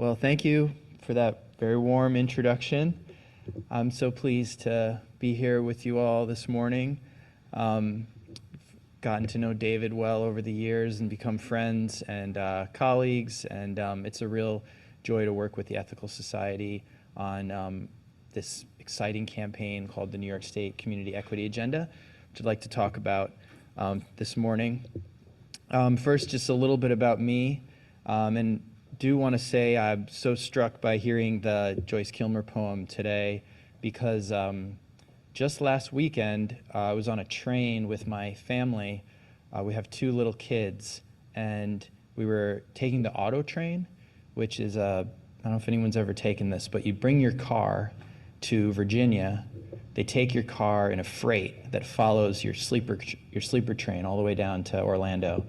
Well, thank you for that very warm introduction. I'm so pleased to be here with you all this morning. Gotten to know David well over the years and become friends and colleagues, and it's a real joy to work with the Ethical Society on this exciting campaign called the New York State Community Equity Agenda, which I'd like to talk about this morning. First, just a little bit about me, and do want to say I'm so struck by hearing the Joyce Kilmer poem today because just last weekend I was on a train with my family. We have 2 little kids, and we were taking the auto train, which is I don't know if anyone's ever taken this, but you bring your car to Virginia. They take your car in a freight that follows your sleeper train all the way down to Orlando.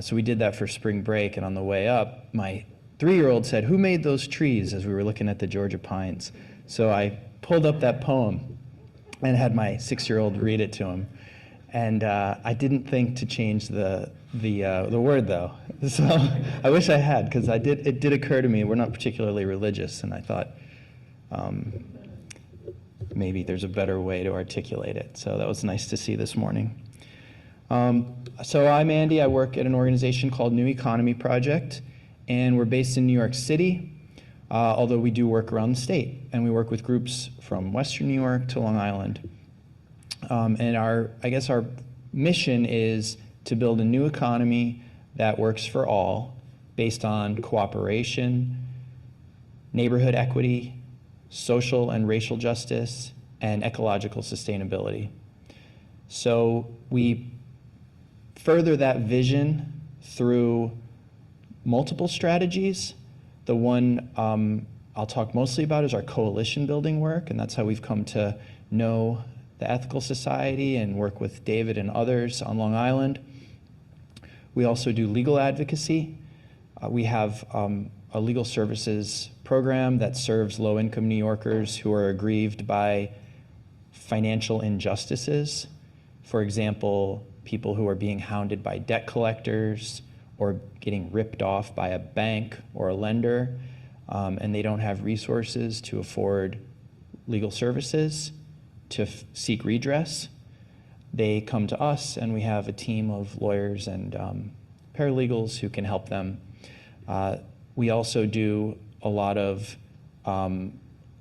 So we did that for spring break, and on the way up, my 3-year-old said, "Who made those trees?" as we were looking at the Georgia pines. So I pulled up that poem and had my 6-year-old read it to him. And I didn't think to change the word, though. So I wish I had, because it did occur to me we're not particularly religious, and I thought maybe there's a better way to articulate it. So that was nice to see this morning. So I'm Andy. I work at an organization called New Economy Project, and we're based in New York City, although we do work around the state, and we work with groups from Western New York to Long Island. And our mission is to build a new economy that works for all, based on cooperation, neighborhood equity, social and racial justice, and ecological sustainability. So we further that vision through multiple strategies. The one I'll talk mostly about is our coalition building work, and that's how we've come to know the Ethical Society and work with David and others on Long Island. We also do legal advocacy. We have a legal services program that serves low-income New Yorkers who are aggrieved by financial injustices. For example, people who are being hounded by debt collectors or getting ripped off by a bank or a lender, and they don't have resources to afford legal services to seek redress. They come to us, and we have a team of lawyers and paralegals who can help them. We also do a lot of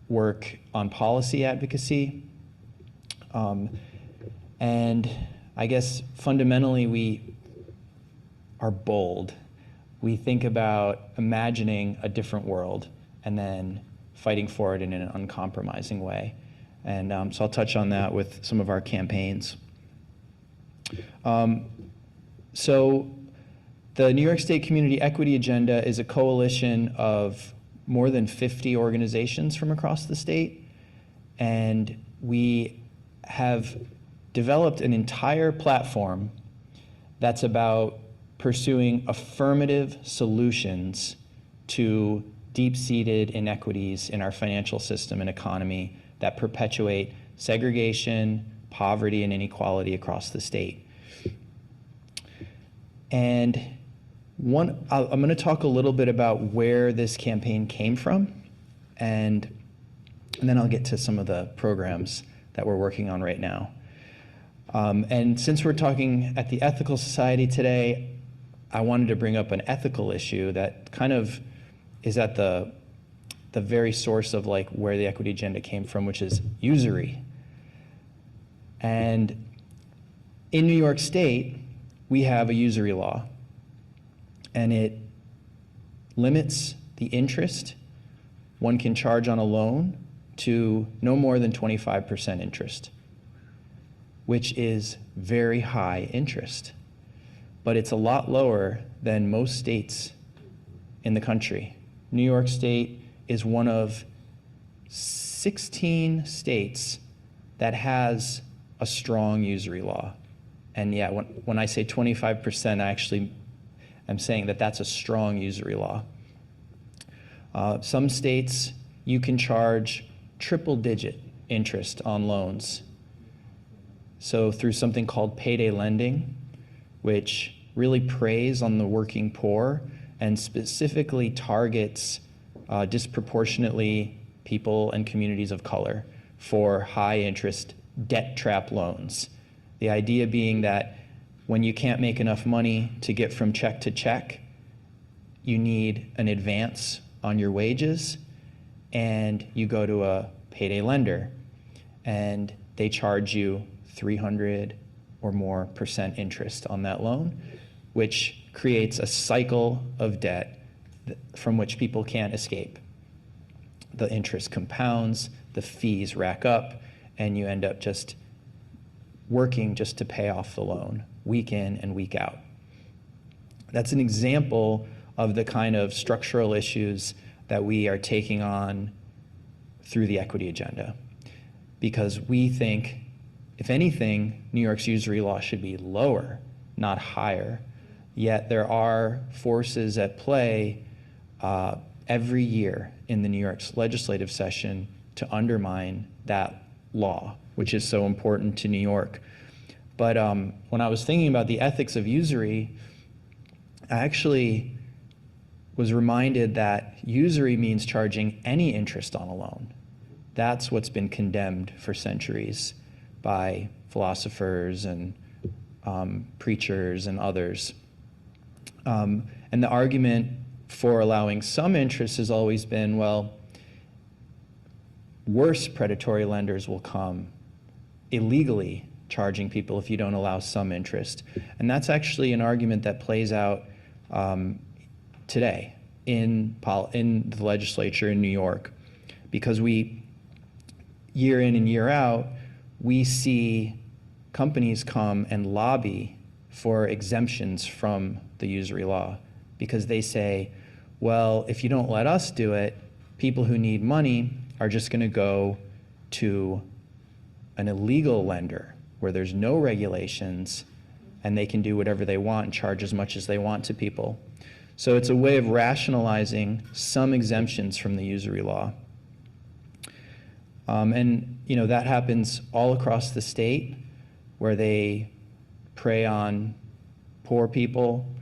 work on policy advocacy. And I guess fundamentally we are bold. We think about imagining a different world and then fighting for it in an uncompromising way. And so I'll touch on that with some of our campaigns. So the New York State Community Equity Agenda is a coalition of more than 50 organizations from across the state. And we have developed an entire platform that's about pursuing affirmative solutions to deep-seated inequities in our financial system and economy that perpetuate segregation, poverty, and inequality across the state. And I'm going to talk a little bit about where this campaign came from, and then I'll get to some of the programs that we're working on right now. And since we're talking at the Ethical Society today, I wanted to bring up an ethical issue that kind of is at the very source of like where the equity agenda came from, which is usury. And in New York State, we have a usury law, and it limits the interest one can charge on a loan to no more than 25% interest, which is very high interest. But it's a lot lower than most states in the country. New York State is one of 16 states that has a strong usury law. And yeah, when I say 25%, I actually am saying that that's a strong usury law. Some states, you can charge triple-digit interest on loans. So through something called payday lending, which really preys on the working poor and specifically targets disproportionately people and communities of color for high interest debt trap loans. The idea being that when you can't make enough money to get from check to check, you need an advance on your wages, and you go to a payday lender, and they charge you 300 or more % interest on that loan, which creates a cycle of debt from which people can't escape. The interest compounds, the fees rack up, and you end up just working just to pay off the loan, week in and week out. That's an example of the kind of structural issues that we are taking on through the equity agenda. Because we think, if anything, New York's usury law should be lower, not higher. Yet there are forces at play every year in the New York's legislative session to undermine that law, which is so important to New York. But when I was thinking about the ethics of usury, I actually was reminded that usury means charging any interest on a loan. That's what's been condemned for centuries by philosophers and preachers and others. And the argument for allowing some interest has always been, well, worse predatory lenders will come illegally charging people if you don't allow some interest. And that's actually an argument that plays out today in the legislature in New York, because we, year in and year out, we see companies come and lobby for exemptions from the usury law, because they say, well, if you don't let us do it, people who need money are just going to go to an illegal lender where there's no regulations and they can do whatever they want and charge as much as they want to people. So it's a way of rationalizing some exemptions from the usury law. And you know, that happens all across the state, where they prey on poor people.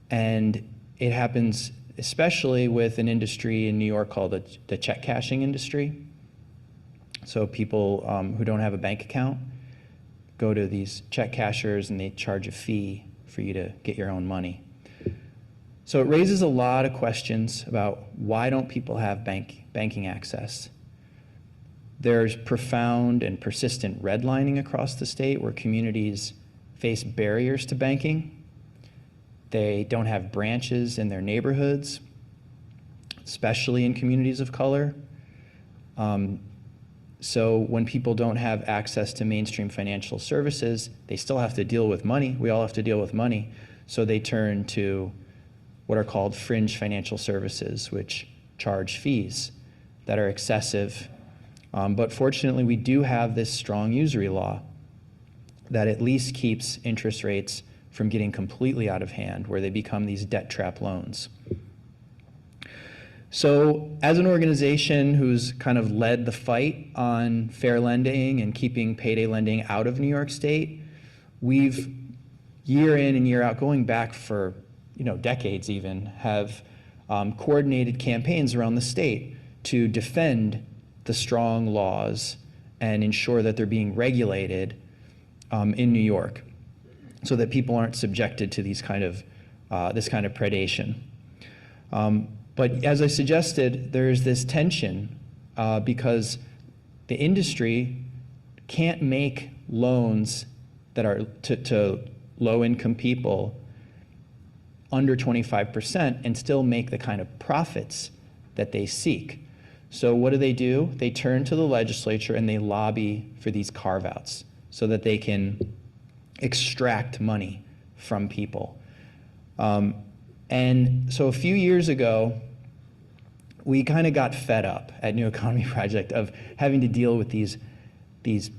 And it happens especially with an industry in New York called the check cashing industry. So people who don't have a bank account go to these check cashers and they charge a fee for you to get your own money. So it raises a lot of questions about why don't people have banking access. There's profound and persistent redlining across the state where communities face barriers to banking. They don't have branches in their neighborhoods, especially in communities of color. So when people don't have access to mainstream financial services, they still have to deal with money. We all have to deal with money. So they turn to what are called fringe financial services, which charge fees that are excessive. But fortunately, we do have this strong usury law that at least keeps interest rates from getting completely out of hand, where they become these debt trap loans. So as an organization who's kind of led the fight on fair lending and keeping payday lending out of New York State, we've, year in and year out, going back for decades even, have coordinated campaigns around the state to defend the strong laws and ensure that they're being regulated in New York, so that people aren't subjected to this kind of predation. But as I suggested, there's this tension because the industry can't make loans that are to low-income people under 25% and still make the kind of profits that they seek. So what do? They turn to the legislature and they lobby for these carve-outs so that they can extract money from people. And so a few years ago, we kind of got fed up at New Economy Project of having to deal with these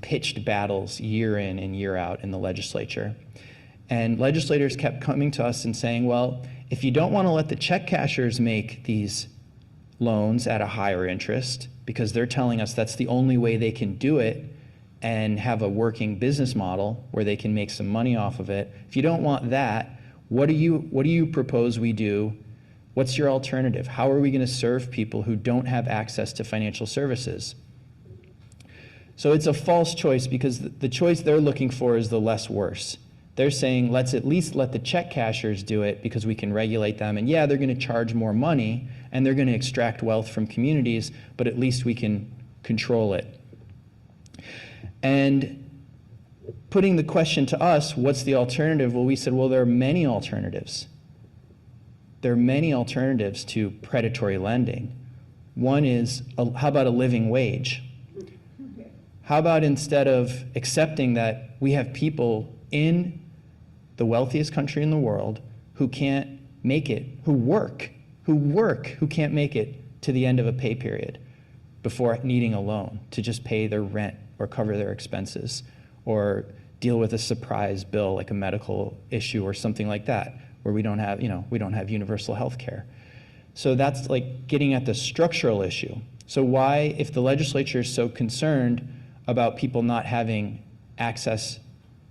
pitched battles year in and year out in the legislature. And legislators kept coming to us and saying, well, if you don't want to let the check cashers make these loans at a higher interest, because they're telling us that's the only way they can do it and have a working business model where they can make some money off of it, if you don't want that, what do you propose we do What's your alternative? How are we going to serve people who don't have access to financial services? So it's a false choice because the choice they're looking for is the less worse. They're saying, let's at least let the check cashers do it because we can regulate them. And yeah, they're going to charge more money and they're going to extract wealth from communities, but at least we can control it. And putting the question to us, what's the alternative? Well, we said, well, there are many alternatives. There are many alternatives to predatory lending. One is, how about a living wage? How about instead of accepting that we have people in the wealthiest country in the world who can't make it, who can't make it to the end of a pay period before needing a loan to just pay their rent or cover their expenses or deal with a surprise bill like a medical issue or something like that where we don't have universal health care. So that's like getting at the structural issue. So why, if the legislature is so concerned about people not having access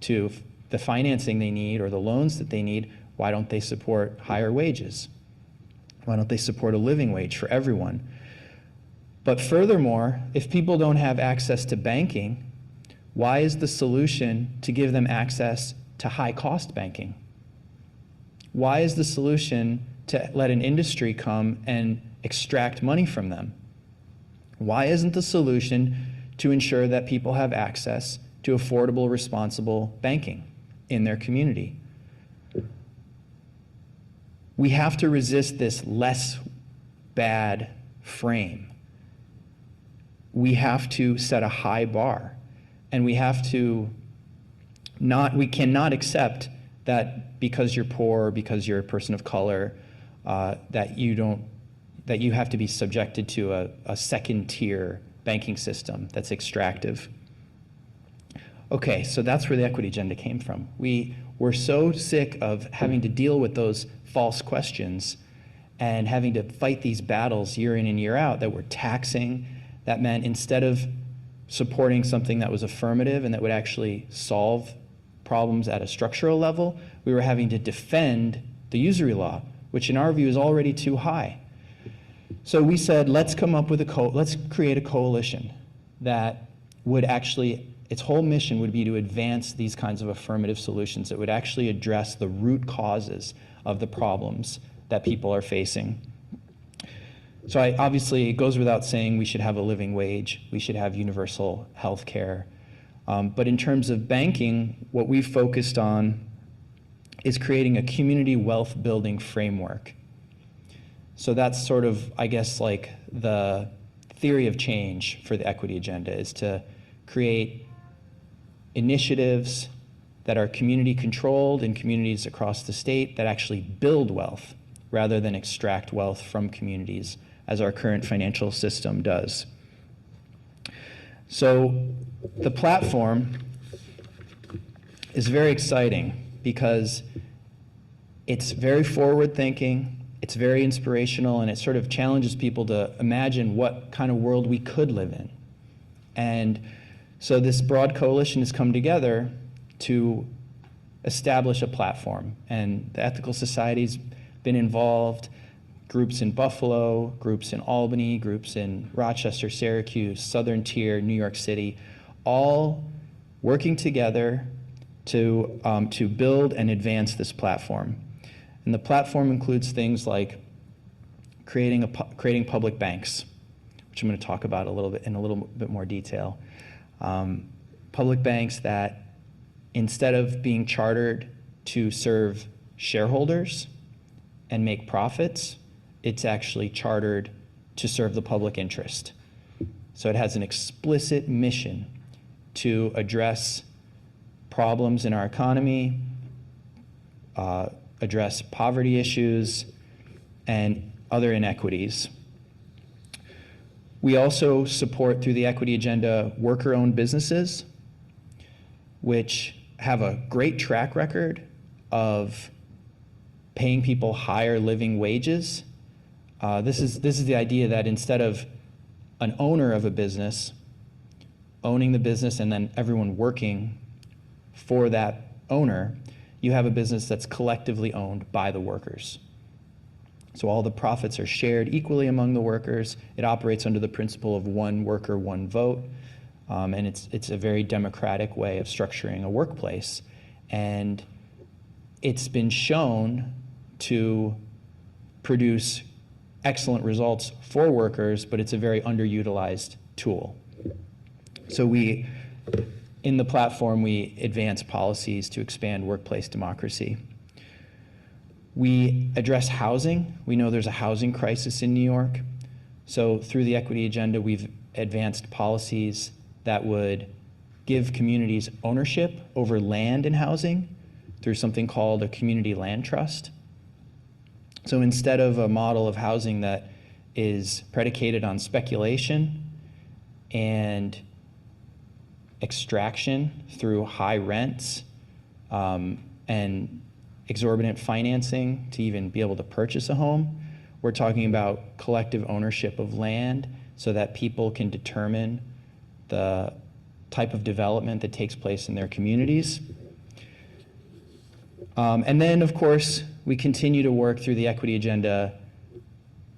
to the financing they need or the loans that they need, why don't they support higher wages? Why don't they support a living wage for everyone? But furthermore, if people don't have access to banking, why is the solution to give them access to high-cost banking? Why is the solution to let an industry come and extract money from them? Why isn't the solution to ensure that people have access to affordable, responsible banking in their community? We have to resist this less bad frame. We have to set a high bar, and we have to we cannot accept that because you're poor, because you're a person of color, that you have to be subjected to a second-tier banking system that's extractive. Okay, so that's where the equity agenda came from. We were so sick of having to deal with those false questions and having to fight these battles year in and year out that were taxing. That meant instead of supporting something that was affirmative and that would actually solve problems at a structural level, we were having to defend the usury law, which in our view is already too high. So we said, let's come up with let's create a coalition that would actually, its whole mission would be to advance these kinds of affirmative solutions that would actually address the root causes of the problems that people are facing. So obviously, it goes without saying we should have a living wage, we should have universal health care. But in terms of banking, what we've focused on is creating a community wealth building framework. So that's sort of, I guess, like the theory of change for the equity agenda, is to create initiatives that are community controlled in communities across the state that actually build wealth rather than extract wealth from communities as our current financial system does. So the platform is very exciting because it's very forward-thinking, it's very inspirational, and it sort of challenges people to imagine what kind of world we could live in. And so this broad coalition has come together to establish a platform, and the Ethical Society's been involved, groups in Buffalo, groups in Albany, groups in Rochester, Syracuse, Southern Tier, New York City, all working together to build and advance this platform. And the platform includes things like creating public banks, which I'm going to talk about in a little bit more detail. Public banks that, instead of being chartered to serve shareholders and make profits, it's actually chartered to serve the public interest. So it has an explicit mission to address problems in our economy, address poverty issues, and other inequities. We also support, through the equity agenda, worker-owned businesses, which have a great track record of paying people higher living wages. This is the idea that instead of an owner of a business owning the business and then everyone working for that owner, you have a business that's collectively owned by the workers. So all the profits are shared equally among the workers. It operates under the principle of one worker, one vote. And it's a very democratic way of structuring a workplace. And it's been shown to produce excellent results for workers, but it's a very underutilized tool. So in the platform, we advance policies to expand workplace democracy. We address housing. We know there's a housing crisis in New York. So through the equity agenda, we've advanced policies that would give communities ownership over land and housing through something called a community land trust. So instead of a model of housing that is predicated on speculation and extraction through high rents and exorbitant financing to even be able to purchase a home, we're talking about collective ownership of land so that people can determine the type of development that takes place in their communities. And then, of course, we continue to work through the equity agenda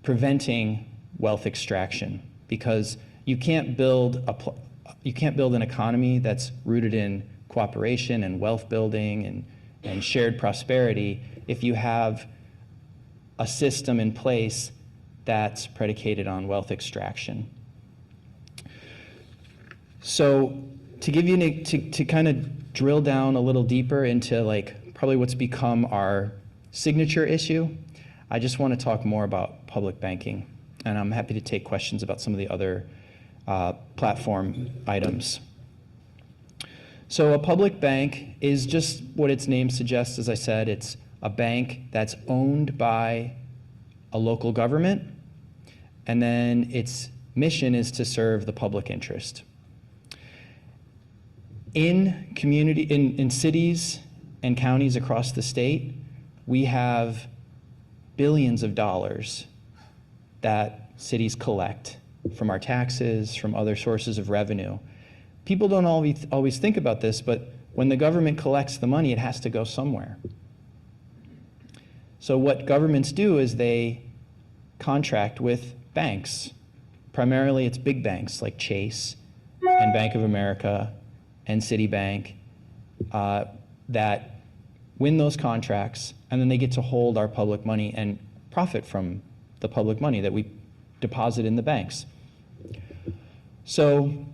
preventing wealth extraction, because you can't build an economy that's rooted in cooperation and wealth building and shared prosperity if you have a system in place that's predicated on wealth extraction. So to give you to kind of drill down a little deeper into like probably what's become our signature issue, I just want to talk more about public banking, and I'm happy to take questions about some of the other platform items. So a public bank is just what its name suggests. As I said, it's a bank that's owned by a local government, and then its mission is to serve the public interest. In cities and counties across the state, we have billions of dollars that cities collect from our taxes, from other sources of revenue. People don't always think about this, but when the government collects the money, it has to go somewhere. So what governments do is they contract with banks. Primarily, it's big banks like Chase and Bank of America and Citibank that win those contracts, and then they get to hold our public money and profit from the public money that we deposit in the banks. So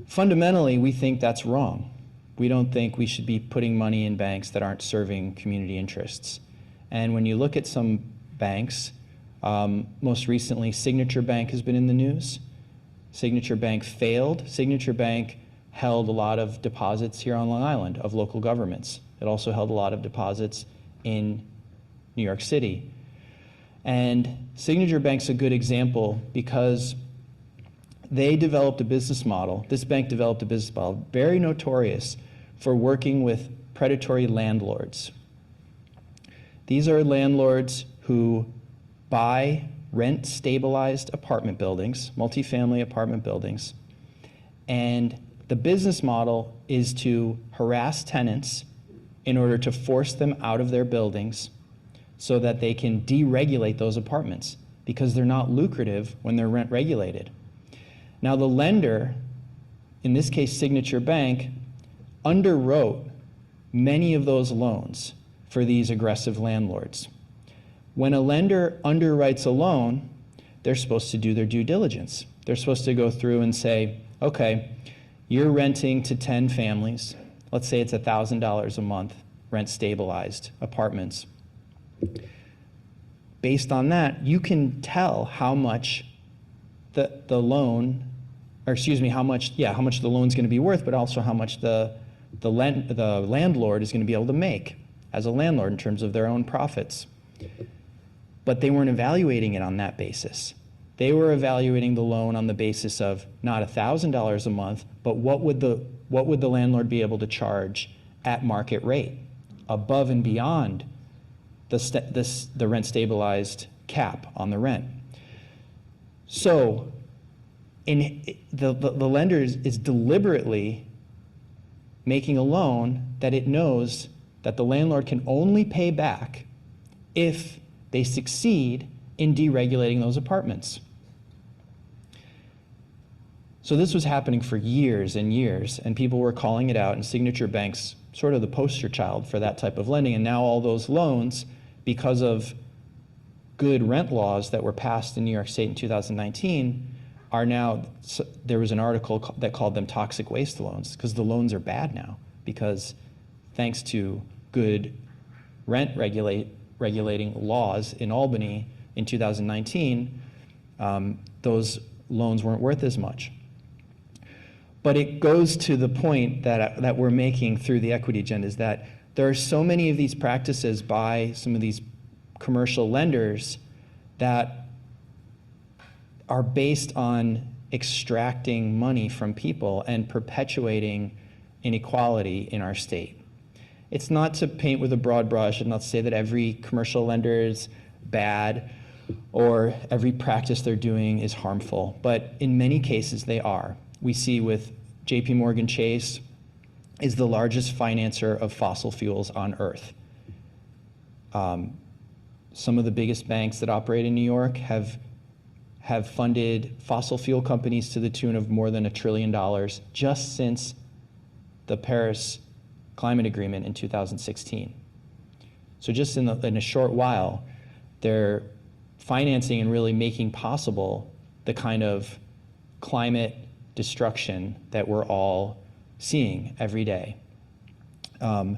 fundamentally, we think that's wrong. We don't think we should be putting money in banks that aren't serving community interests. And when you look at some banks, most recently Signature Bank has been in the news. Signature Bank failed. Signature Bank held a lot of deposits here on Long Island of local governments. It also held a lot of deposits in New York City. And Signature Bank's a good example because they developed a business model. This bank developed a business model very notorious for working with predatory landlords. These are landlords who buy rent-stabilized apartment buildings, multifamily apartment buildings, and the business model is to harass tenants in order to force them out of their buildings so that they can deregulate those apartments because they're not lucrative when they're rent regulated. Now the lender, in this case Signature Bank, underwrote many of those loans for these aggressive landlords. When a lender underwrites a loan, they're supposed to do their due diligence. They're supposed to go through and say, okay, you're renting to 10 families. Let's say it's $1,000 a month, rent stabilized apartments. Based on that, you can tell how much the loan, or excuse me, how much the loan's going to be worth, but also how much the landlord is going to be able to make as a landlord in terms of their own profits. But they weren't evaluating it on that basis. They were evaluating the loan on the basis of not $1,000 a month, but what would the landlord be able to charge at market rate, above and beyond the rent stabilized cap on the rent. So the lender is deliberately making a loan that it knows that the landlord can only pay back if they succeed in deregulating those apartments. So this was happening for years and years, and people were calling it out, and Signature Bank's sort of the poster child for that type of lending. And now all those loans, because of good rent laws that were passed in New York State in 2019, are now, there was an article that called them toxic waste loans, because the loans are bad now, because thanks to good rent regulating laws in Albany in 2019, those loans weren't worth as much. But it goes to the point that we're making through the equity agenda, is that there are so many of these practices by some of these commercial lenders that are based on extracting money from people and perpetuating inequality in our state. It's not to paint with a broad brush and not to say that every commercial lender is bad or every practice they're doing is harmful, but in many cases they are. We see with JP Morgan Chase is the largest financer of fossil fuels on earth. Some of the biggest banks that operate in New York have funded fossil fuel companies to the tune of more than $1 trillion just since the Paris Climate Agreement in 2016. So just in a short while, they're financing and really making possible the kind of climate destruction that we're all seeing every day. And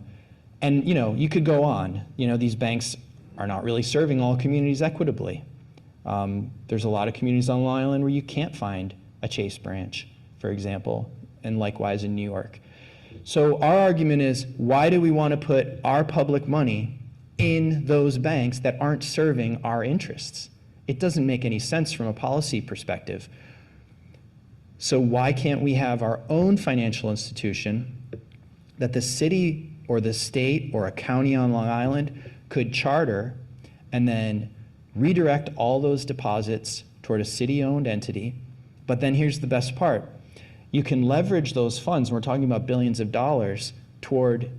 you could go on. These banks are not really serving all communities equitably. There's a lot of communities on Long Island where you can't find a Chase branch, for example, and likewise in New York. So our argument is, why do we want to put our public money in those banks that aren't serving our interests? It doesn't make any sense from a policy perspective. So why can't we have our own financial institution that the city or the state or a county on Long Island could charter and then redirect all those deposits toward a city-owned entity? But then here's the best part. You can leverage those funds, and we're talking about billions of dollars, toward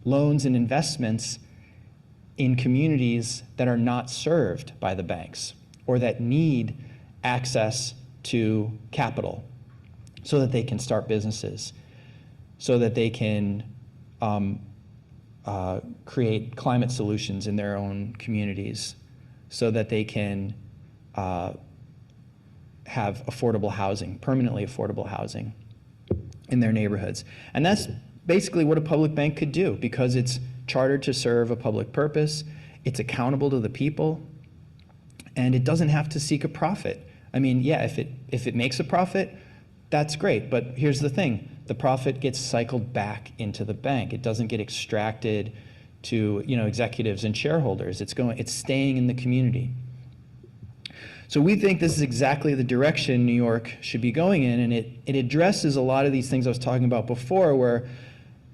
loans and investments in communities that are not served by the banks or that need access to capital so that they can start businesses, so that they can create climate solutions in their own communities, so that they can have affordable housing, permanently affordable housing in their neighborhoods. And that's basically what a public bank could do, because it's chartered to serve a public purpose, it's accountable to the people, and it doesn't have to seek a profit. I mean, yeah, if it makes a profit, that's great, but here's the thing. The profit gets cycled back into the bank. It doesn't get extracted to executives and shareholders. It's staying in the community. So we think this is exactly the direction New York should be going in, and it addresses a lot of these things I was talking about before, where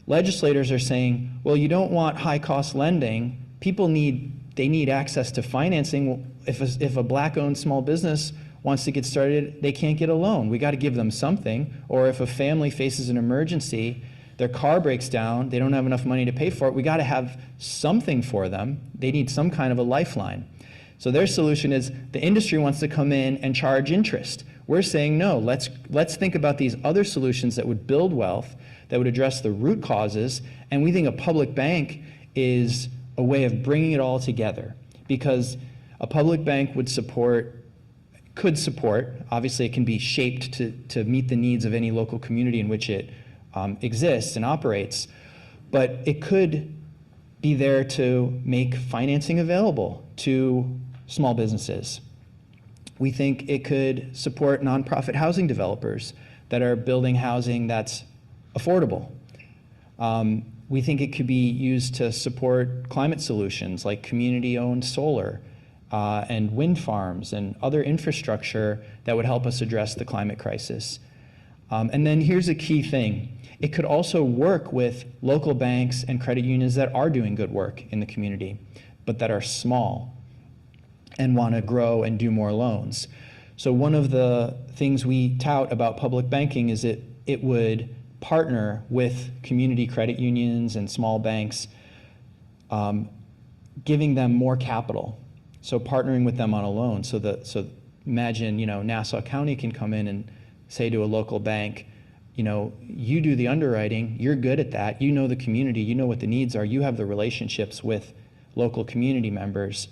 legislators are saying, well, you don't want high-cost lending. People need access to financing. Well, if a black-owned small business wants to get started, they can't get a loan. We got to give them something. Or if a family faces an emergency, their car breaks down, they don't have enough money to pay for it, we got to have something for them. They need some kind of a lifeline. So their solution is the industry wants to come in and charge interest. We're saying, no, let's think about these other solutions that would build wealth, that would address the root causes, and we think a public bank is a way of bringing it all together, because a public bank could support, obviously it can be shaped to meet the needs of any local community in which it exists and operates, but it could be there to make financing available to small businesses. We think it could support nonprofit housing developers that are building housing that's affordable. We think it could be used to support climate solutions like community-owned solar and wind farms and other infrastructure that would help us address the climate crisis. And then here's a key thing. It could also work with local banks and credit unions that are doing good work in the community, but that are small and want to grow and do more loans. So one of the things we tout about public banking is it would partner with community credit unions and small banks, giving them more capital So partnering with them on a loan, so imagine, Nassau County can come in and say to a local bank, you do the underwriting, you're good at that, you know the community, you know what the needs are, you have the relationships with local community members.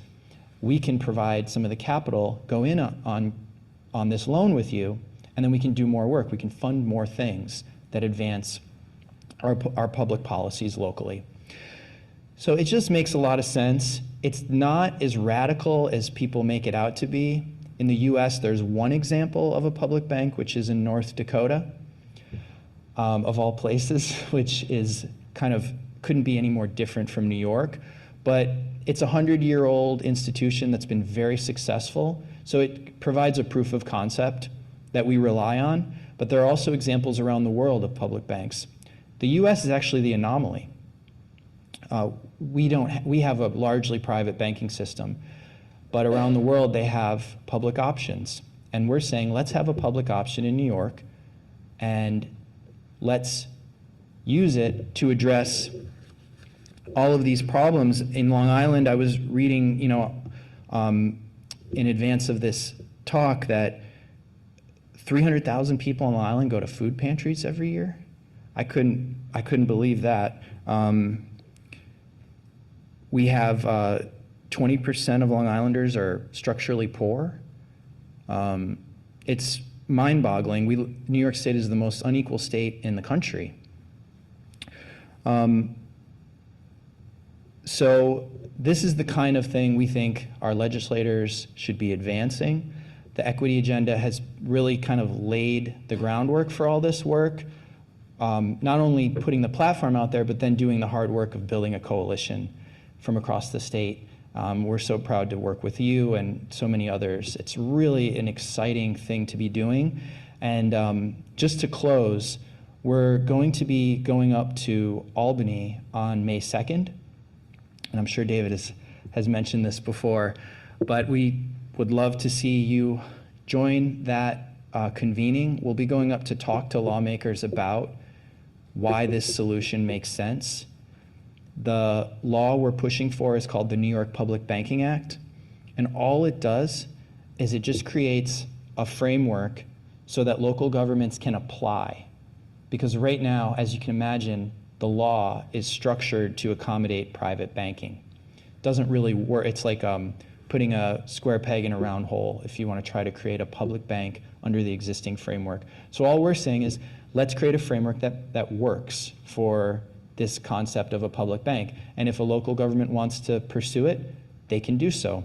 We can provide some of the capital, go in on this loan with you, and then we can do more work. We can fund more things that advance our public policies locally. So it just makes a lot of sense. It's not as radical as people make it out to be. In the US, there's one example of a public bank, which is in North Dakota, of all places, which is couldn't be any more different from New York. But it's a 100-year-old institution that's been very successful. So it provides a proof of concept that we rely on. But there are also examples around the world of public banks. The US is actually the anomaly. We have a largely private banking system, but around the world they have public options. And we're saying, let's have a public option in New York, and let's use it to address all of these problems. In Long Island, I was reading, in advance of this talk, that 300,000 people on Long Island go to food pantries every year. I couldn't believe that. We have 20% of Long Islanders are structurally poor. It's mind-boggling. New York State is the most unequal state in the country. So this is the kind of thing we think our legislators should be advancing. The equity agenda has really kind of laid the groundwork for all this work, not only putting the platform out there, but then doing the hard work of building a coalition from across the state. We're so proud to work with you and so many others. It's really an exciting thing to be doing. And just to close, we're going to be going up to Albany on May 2nd. And I'm sure David has mentioned this before, but we would love to see you join that convening. We'll be going up to talk to lawmakers about why this solution makes sense. The law we're pushing for is called the New York Public Banking Act, and all it does is it just creates a framework so that local governments can apply. Because right now, as you can imagine, the law is structured to accommodate private banking. It doesn't really work. It's like putting a square peg in a round hole if you want to try to create a public bank under the existing framework. So all we're saying is, let's create a framework that works for this concept of a public bank. And if a local government wants to pursue it, they can do so.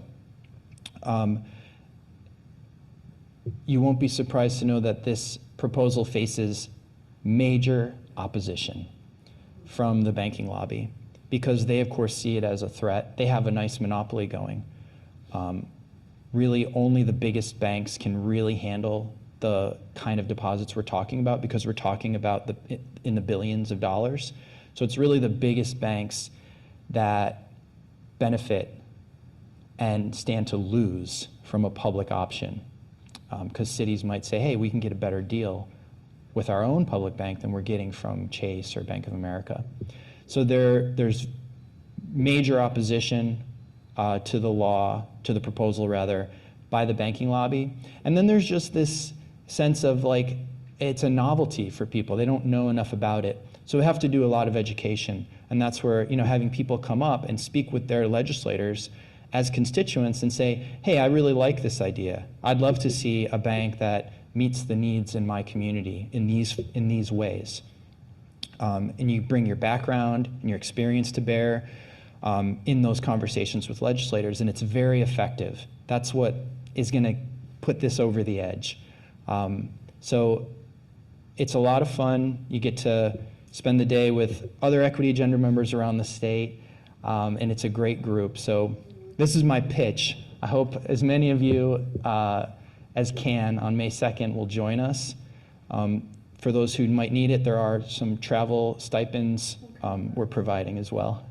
You won't be surprised to know that this proposal faces major opposition from the banking lobby, because they, of course, see it as a threat. They have a nice monopoly going. Really, only the biggest banks can really handle the kind of deposits we're talking about, because we're talking about in the billions of dollars. So it's really the biggest banks that benefit and stand to lose from a public option, because cities might say, hey, we can get a better deal with our own public bank than we're getting from Chase or Bank of America. So there's major opposition to the law, to the proposal rather, by the banking lobby. And then there's just this sense of like, it's a novelty for people. They don't know enough about it. So we have to do a lot of education. And that's where, having people come up and speak with their legislators as constituents and say, hey, I really like this idea. I'd love to see a bank that meets the needs in my community in these ways. And you bring your background and your experience to bear in those conversations with legislators, and it's very effective. That's what is going to put this over the edge. So it's a lot of fun. You get to spend the day with other equity agenda members around the state, and it's a great group. So this is my pitch. I hope as many of you as can on May 2nd will join us. For those who might need it, there are some travel stipends we're providing as well.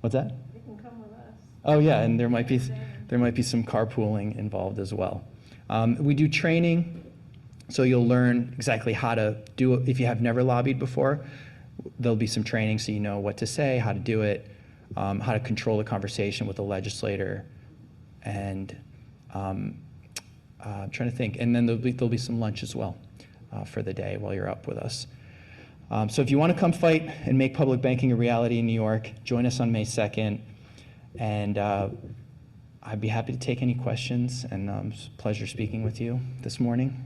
What's that? You can come with us. Oh yeah, and there might be some carpooling involved as well. We do training, so you'll learn exactly how to do it. If you have never lobbied before, there'll be some training so you know what to say, how to do it, how to control the conversation with the legislator, and I'm trying to think. And then there'll be some lunch as well for the day while you're up with us. So if you want to come fight and make public banking a reality in New York, join us on May 2nd. And I'd be happy to take any questions, and it's a pleasure speaking with you this morning.